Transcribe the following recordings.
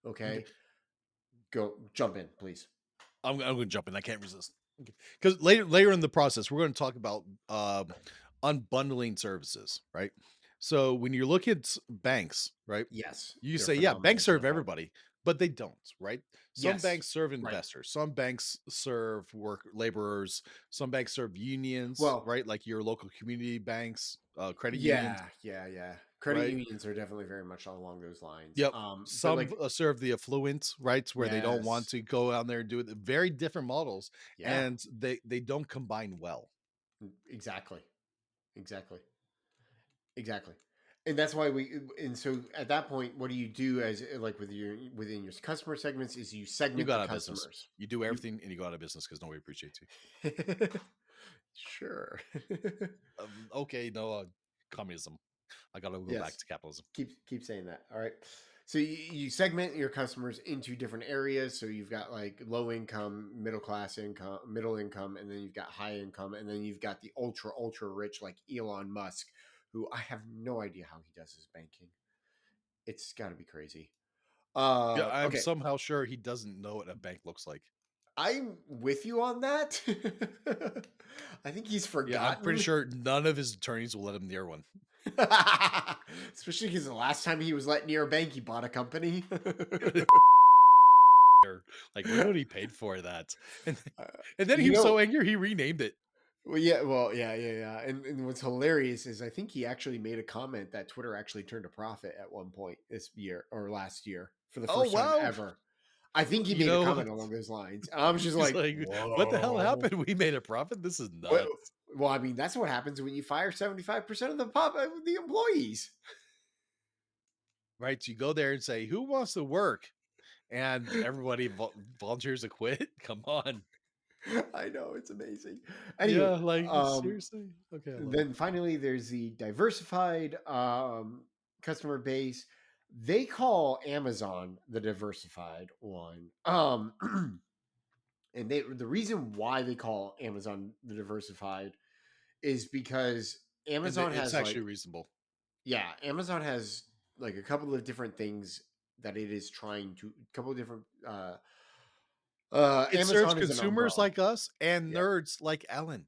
Okay, go jump in, please. I'm going to jump in. I can't resist. Because later in the process, we're going to talk about unbundling services, right? So when you look at banks, right, Yes, you they're say, yeah, phenomenal banks serve example. everybody, but they don't, right? Some Yes, banks serve right. investors, some banks serve work laborers, some banks serve unions, Well, right? Like your local community banks, credit unions, yeah, yeah, yeah. Credit right? unions are definitely very much along those lines. Yep. But Some like, serve the affluent, right? Where they don't want yes, to go out there and do it. Very different models, yeah, and they don't combine well. exactly, exactly. Exactly. And that's why and so at that point, what do you do as like with your within your customer segments is you You segment go the out of business. customers. You do You everything, and you go out of business because nobody appreciates you. sure. Okay, no, communism. I gotta go back Yes. to capitalism. Keep saying that. All right. So you segment your customers into different areas. So you've got like low income, middle class income, middle income, and then you've got high income, and then you've got the ultra rich like Elon Musk, who I have no idea how he does his banking. It's got to be crazy. Yeah, I'm Okay, somehow sure he doesn't know what a bank looks like. I'm with you on that. I think he's Yeah, I'm pretty forgotten, sure none of his attorneys will let him near one. especially because the last time he was let near a bank, he bought a company. Like, look what he paid for that, and Uh, and then he you was so know, angry he renamed it. yeah. And what's hilarious is I think he actually made a comment that Twitter actually turned a profit at one point this year or last year for the Oh first time wow! ever. I think he You made a know, comment along those lines. And I was just he's like, like, "What the hell whoa. happened? We made a profit. This is Well, nuts." well, I mean, that's what happens when you fire 75% of the employees. Right? You go there and say, "Who wants to work?" And everybody volunteers to quit. Come on. I know it's amazing. Yeah, Anyway, like seriously. Okay, I love it. then finally there's the diversified customer base. They call Amazon the diversified one. And the reason why they call Amazon the diversified is because And Amazon it's has actually like reasonable. Amazon has like a couple of different things that it is trying to a couple of different It serves Amazon is an consumers umbrella. like us and Yeah. nerds like Ellen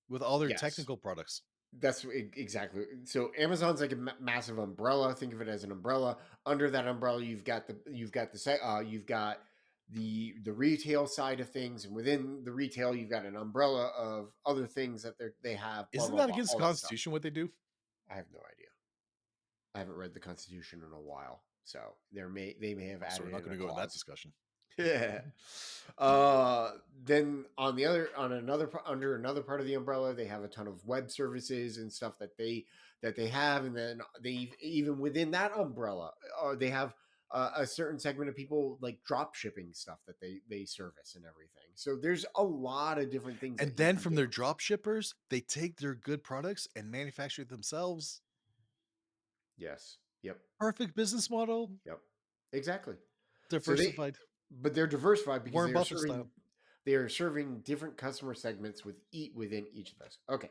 with all their Yes. technical products. Exactly. So Amazon's like a massive umbrella. Think of it as an umbrella. Under that umbrella, you've got the retail side of things, and within the retail, you've got an umbrella of other things that they have. Blah Isn't blah that blah. against the All that stuff. Constitution what they do? I have no idea. I haven't read the Constitution in a while, so they may have So we're added not in going a to go in that clause. discussion. Yeah. Then on another under another part of the umbrella, they have a ton of web services and stuff that they have, and then they even within that umbrella, they have a certain segment of people like drop shipping stuff that they service and everything. So there's a lot of different things And that you then can from do. their drop shippers, they take their good products and manufacture it themselves. Yes. Yep. Perfect business model, Yep. Exactly. So diversified, but they're diversified because Warren Buffett style. they are serving different customer segments within each of those. Okay.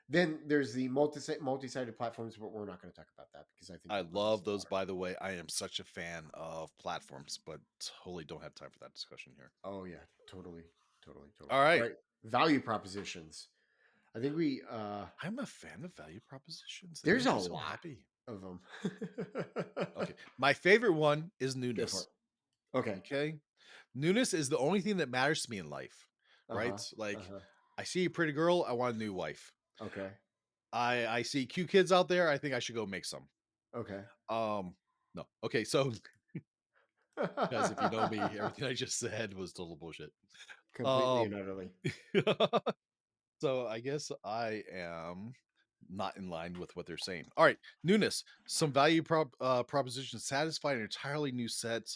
Then there's the multi-sided platforms, but we're not going to talk about that because I think I that muddies love the those, water. by the way. I am such a fan of platforms, but totally don't have time for that discussion here. Oh yeah, totally. All All right. right, value propositions. I think we I'm a fan of value propositions. They there's make a me so lot happy. of them. Okay. My favorite one is Go for it. newness. Okay. Okay. Newness is the only thing that matters to me in life, Uh right? huh. Uh Like, huh. I see a pretty girl, I want a new wife. Okay. I see cute kids out there, I think I should go make some. Okay. Um, no. Okay, so guys, if you know me, everything I just said was total bullshit. Completely and Um, utterly. so I guess I am not in line with what they're saying. All right, newness. Some propositions satisfy an entirely new set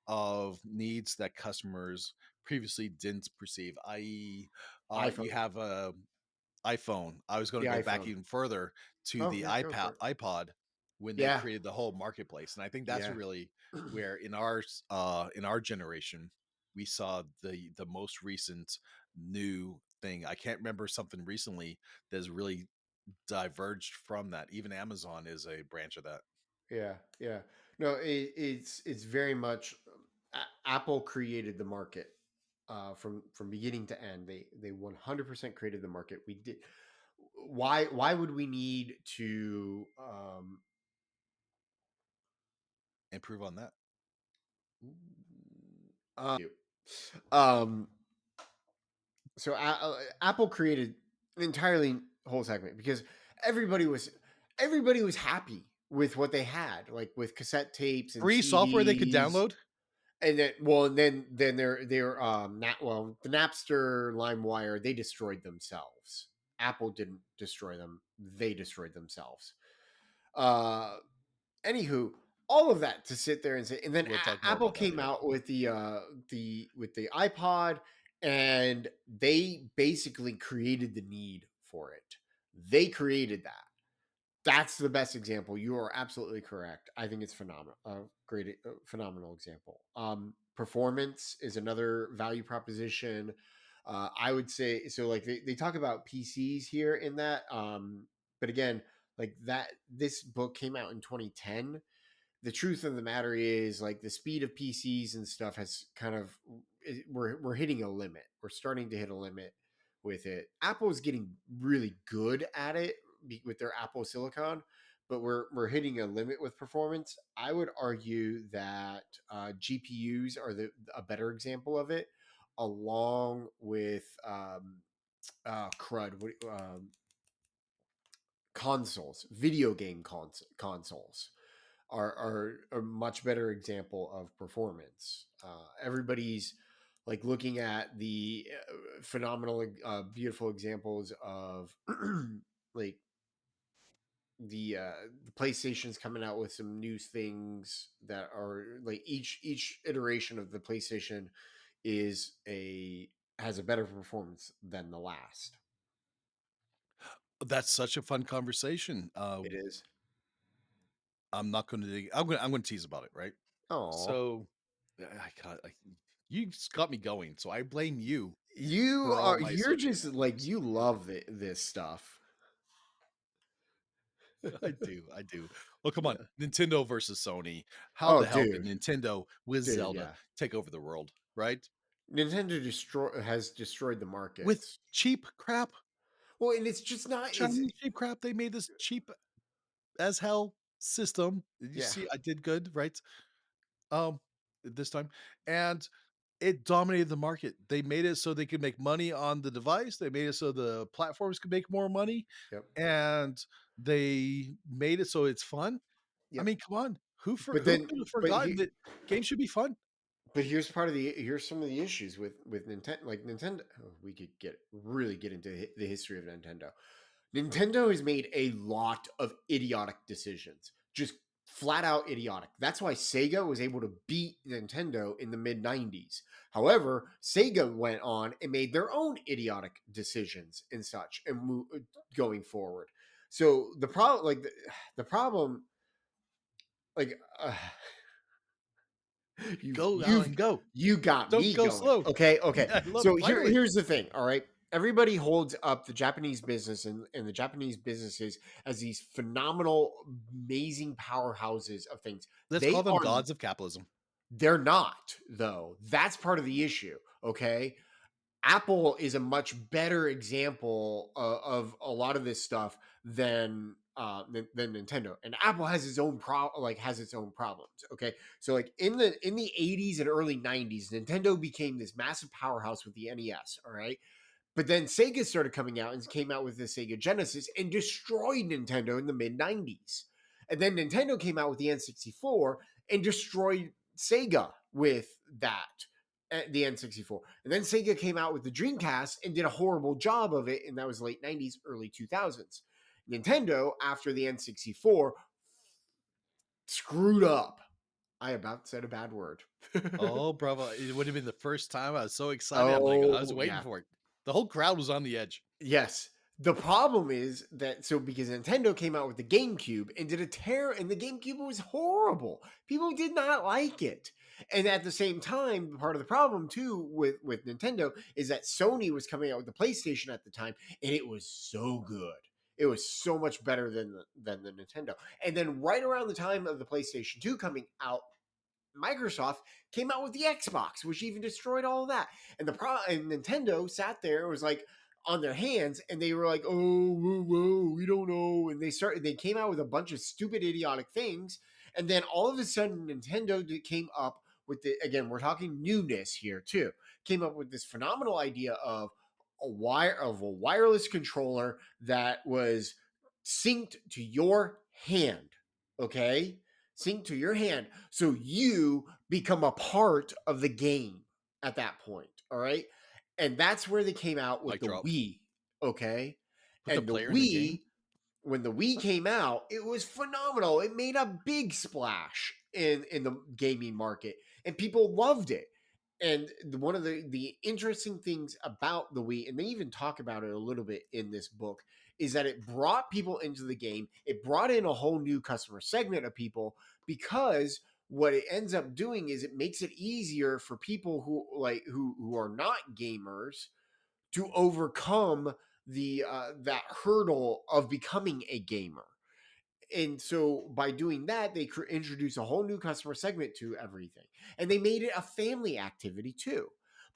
of needs that customers previously didn't perceive. I.e., you iPhone. have a iPhone. I was going The to go back iPhone. even further to Oh the yeah, go for it. iPod when they Yeah. created the whole marketplace, and I think that's Yeah. really where in our generation we saw the most recent new thing. I can't remember something recently that's really diverged from that. Even Amazon is a branch of that. Yeah. No, it's very much Apple created the market from beginning to end. They 100% created the market. We did. Why would we need to Improve on that. you? Um, Apple created an entirely whole segment because everybody was everybody was happy with what they had, like with cassette tapes and Free software they could CDs. download? And then, well, and then they're the Napster, LimeWire, they destroyed themselves. Apple didn't destroy them; they destroyed themselves. Uh, Anywho, all of that to sit there and say, and then We'll talk more Apple about that came later. out with the iPod, and they basically created the need for it. They created that. That's the best example. You are absolutely correct. I think it's phenomenal. Great, phenomenal example. Performance is another value proposition. I would say so. Like they talk about PCs here in that, but again, like that. This book came out in 2010. The truth of the matter is like the speed of PCs and stuff has kind of we're hitting a limit. We're starting to hit a limit with it. Apple is getting really good at it with their Apple Silicon, but we're hitting a limit with performance. I would argue that GPUs are a better example of it, along with crud consoles, video game consoles are a much better example of performance. Everybody's like looking at the phenomenal, beautiful examples of like the PlayStation's coming out with some new things that are like each iteration of the PlayStation is a has a better performance than the last. That's such a fun conversation. It is. I'm not gonna dig I'm gonna tease about it, right? Oh, So, I got I you just got me going, so I blame you you for all are my you're Sony just like examples. you love this stuff. I do. Well, come on, Nintendo versus Sony. How Oh, the hell did dude, Nintendo with dude, Zelda yeah. take over the world, right? Has destroyed the With markets. cheap crap, Well, and it's just not. It's Chinese cheap crap, they made this cheap as hell system. Did you yeah, see I did good, right? Um, this time, and it dominated the market. They made it so they could make money on the device. They made it so the platforms could make more money, yep, and they made it so it's fun. I yep. mean, come on, But who then, could have but forgotten that games should be fun? here's part of the here's some of the issues with Nintendo. Like Nintendo, oh, we could really get into the history of Nintendo. Nintendo has made a lot of idiotic decisions, just flat out idiotic. That's why Sega was able to beat Nintendo in the mid 90s. However, Sega went on and made their own idiotic decisions and such and going forward. So the problem, like the problem, like you've Go, you've Alan, go. you got Don't me go going. slow. Okay, okay. I love So finally. here's the thing. All right, everybody holds up the Japanese business and the Japanese businesses as these phenomenal, amazing powerhouses of things. Let's They call them are. gods of capitalism. They're not though. That's part of the issue. Okay, Apple is a much better example of a lot of this stuff than Nintendo. And Apple has its own has its own problems. Okay, so like in the 80s and early 90s, Nintendo became this massive powerhouse with the NES. All right, but then Sega started coming out and came out with the Sega Genesis and destroyed Nintendo in the mid 90s. And then Nintendo came out with the N64 and destroyed Sega with that, the N64. And then Sega came out with the Dreamcast and did a horrible job of it. And that was late 90s, early 2000s. Nintendo, after the N64, screwed up. I about said a bad word. Oh, bravo. It would have been the first time. I was so excited. I'm like, I was Oh, waiting yeah. for it. The whole crowd was on the edge. Yes. The problem is that because Nintendo came out with the GameCube and did a tear, and the GameCube was horrible. People did not like it. And at the same time, part of the problem too with Nintendo is that Sony was coming out with the PlayStation at the time, and it was so good. It was so much better than the Nintendo. And then right around the time of the PlayStation 2 coming out, Microsoft came out with the Xbox, which even destroyed all of that. And and Nintendo sat there, was like on their hands, and they were like, "Oh, whoa, whoa, we don't know." And they came out with a bunch of stupid, idiotic things. And then all of a sudden, Nintendo came up with the, again, we're talking newness here too. Came up with this phenomenal idea of a wireless controller that was synced to your hand. Okay, sync to your hand. So you become a part of the game at that point. All right. And that's where they came out with Mic the drop. Wii. Okay. Put the And the player in the game. Wii, when the Wii came out, it was phenomenal. It made a big splash in the gaming market, and people loved it. And one of the interesting things about the Wii, and they even talk about it a little bit in this book, is that it brought people into the game. It brought in a whole new customer segment of people, because what it ends up doing is it makes it easier for people who are not gamers to overcome the that hurdle of becoming a gamer. And so by doing that, they introduce a whole new customer segment to everything, and they made it a family activity too.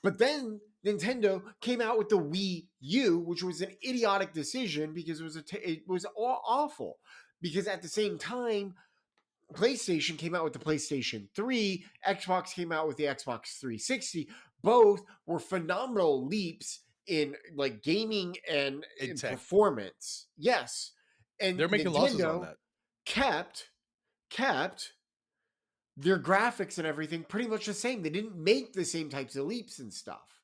But then Nintendo came out with the Wii U, which was an idiotic decision because it was awful. Because at the same time, PlayStation came out with the PlayStation 3, Xbox came out with the Xbox 360. Both were phenomenal leaps in like gaming and In in tech. performance. Yes. And They're making losses on Nintendo that. kept kept their graphics and everything pretty much the same. They didn't make the same types of leaps and stuff.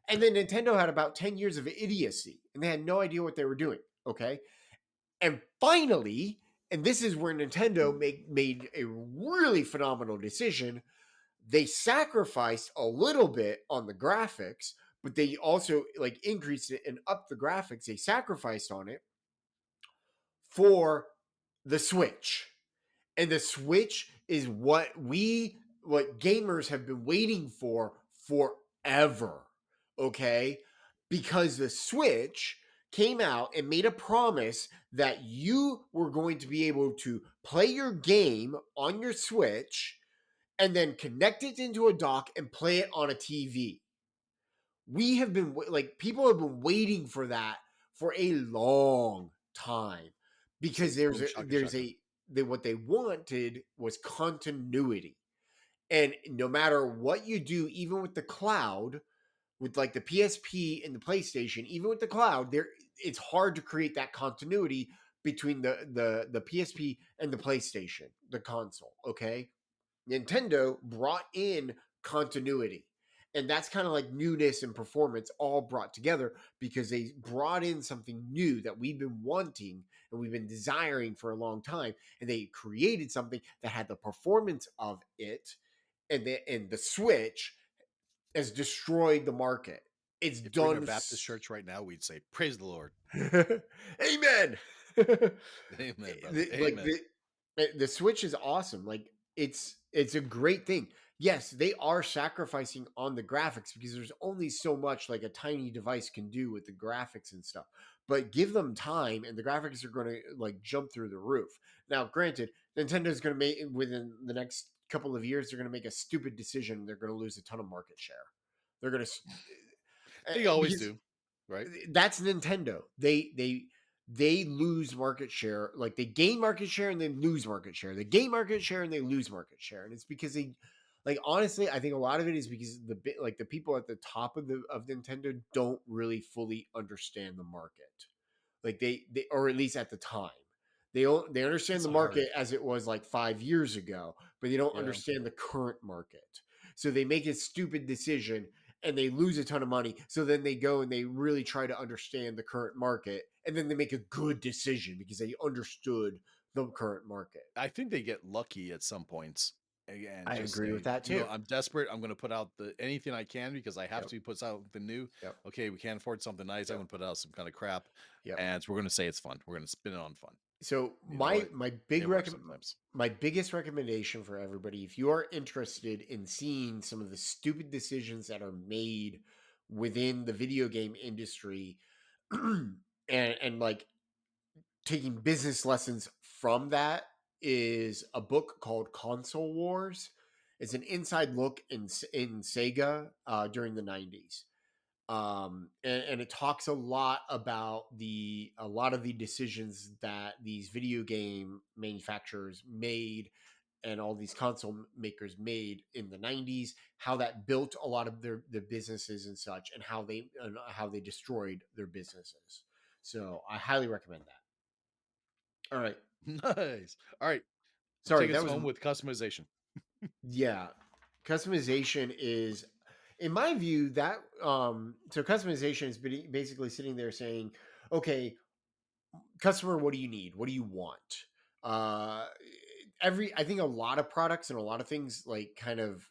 And then Nintendo had about 10 years of idiocy, and they had no idea what they were doing. Okay. And finally, and this is where Nintendo made a really phenomenal decision. They sacrificed a little bit on the graphics, but they also like increased it and upped the graphics. They sacrificed on it for the Switch. And the Switch is what gamers have been waiting for forever. Okay? Because the Switch came out and made a promise that you were going to be able to play your game on your Switch and then connect it into a dock and play it on a TV. We have been like people have been waiting for that for a long time, because Say boom shaka there's shaka. a what they wanted was continuity. And no matter what you do, even with the cloud, with like the PSP and the PlayStation, even with the cloud, there it's hard to create that continuity between the PSP and the PlayStation, the console. Okay, Nintendo brought in continuity. And that's kind of like newness and performance all brought together, because they brought in something new that we've been wanting and we've been desiring for a long time. And they created something that had the performance of it. And the Switch has destroyed the market. It's If we're in a done. Baptist church right now, we'd say, "Praise the Lord." Amen. Amen, brother. Like Amen. the Switch is awesome. Like it's a great thing. Yes, they are sacrificing on the graphics, because there's only so much like a tiny device can do with the graphics and stuff. But give them time, and the graphics are going to like jump through the roof. Now, granted, Nintendo's going to make within the next couple of years, they're going to make a stupid decision. They're going to lose a ton of market share. They're going to They always because do, right? that's Nintendo. They lose market share. Like they gain market share and they lose market share. They gain market share and they lose market share. And it's because they like honestly, I think a lot of it is because the people at the top of Nintendo don't really fully understand the market. Like they or at least at the time. They understand It's the hard. market as it was like 5 years ago, but they don't Yeah. understand the current market. So they make a stupid decision and they lose a ton of money. So then they go and they really try to understand the current market, and then they make a good decision because they understood the current market. I think they get lucky at some points and I just agree with say, that too. I'm desperate. I'm going to put out the anything I can because I have Yep. to put out something new. Yep. Okay, we can't afford something nice. I'm Yep. going to put out some kind of crap, Yep. and so we're going to say it's fun. We're going to spin it on fun. So You know what? It works sometimes. my biggest recommendation for everybody, if you are interested in seeing some of the stupid decisions that are made within the video game industry, and like taking business lessons from that is a book called Console Wars. It's an inside look in Sega during the 90s. And it talks a lot about a lot of the decisions that these video game manufacturers made and all these console makers made in the 90s, how that built a lot of their businesses and such, and how they destroyed their businesses. So I highly recommend that. All right. Nice. All right. Sorry, Take that us was home with customization. yeah. Customization is, in my view, that so customization is basically sitting there saying, okay, customer, what do you need? What do you want? Uh I think a lot of products and a lot of things like kind of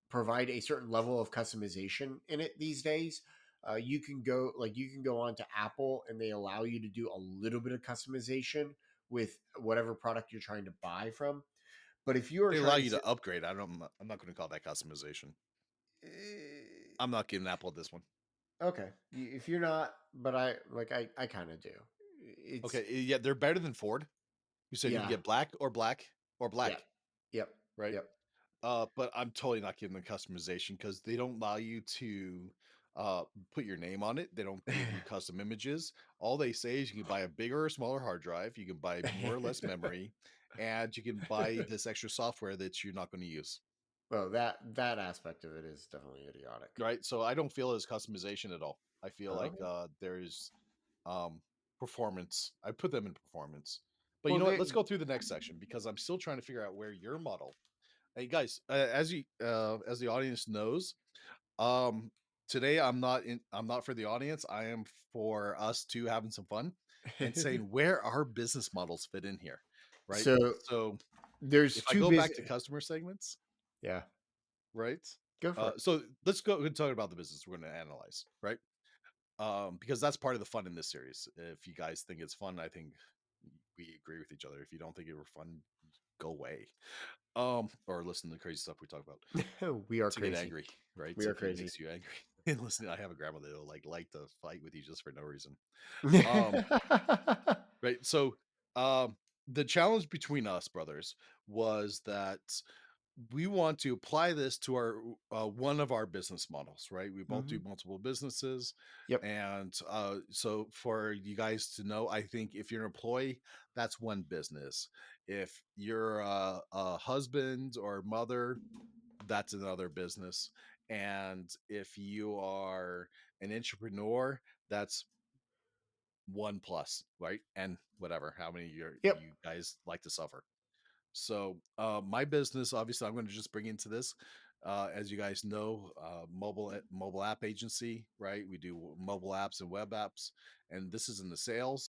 provide a certain level of customization in it these days. You can go on to Apple and they allow you to do a little bit of customization with whatever product you're trying to buy from. But if you are They allow trying you to, to upgrade. I'm not going to call that customization. eh, I'm not giving Apple this one. okay, if you're not, but I kind of do. It's Okay, yeah, they're better than Ford. You said you can yeah, get black or black or yeah, black, yep, right? yep. But I'm totally not giving them customization because they don't allow you to uh put your name on it. They don't give you custom images. All they say is you can buy a bigger or smaller hard drive, you can buy more or less memory, and you can buy this extra software that you're not going to use. Well, that aspect of it is definitely idiotic. Right. So I don't feel it as customization at all. I feel like Okay. there's um performance. I put them in performance. But you Well, know what? Let's go through the next section because I'm still trying to figure out where your model. Hey guys, as the audience knows, um today I'm not for the audience. I am for us two having some fun and saying where our business models fit in here, right? so So there's if I two go back business. to customer segments, Yeah, right? go for it. So let's go and talk about the business we're going to analyze, right? Because that's part of the fun in this series. If you guys think it's fun, I think we agree with each other. If you don't think it were fun, go away. Or listen to the crazy stuff we talk about We are to get crazy. angry, right? We are If it crazy. makes you angry. And listen, I have a grandma that'll like to fight with you just for no reason. Um, right. So the challenge between us brothers was that we want to apply this to our one of our business models, right? We both do Mhm. multiple businesses, Yep. and so for you guys to know, I think if you're an employee, that's one business. If you're a husband or mother, that's another business, and if you are an entrepreneur, that's one plus, right? And whatever, how many Yep. you guys like to suffer. So, my business, obviously, I'm going to just bring into this. As you guys know, mobile app agency, right? We do mobile apps and web apps, and this is in the sales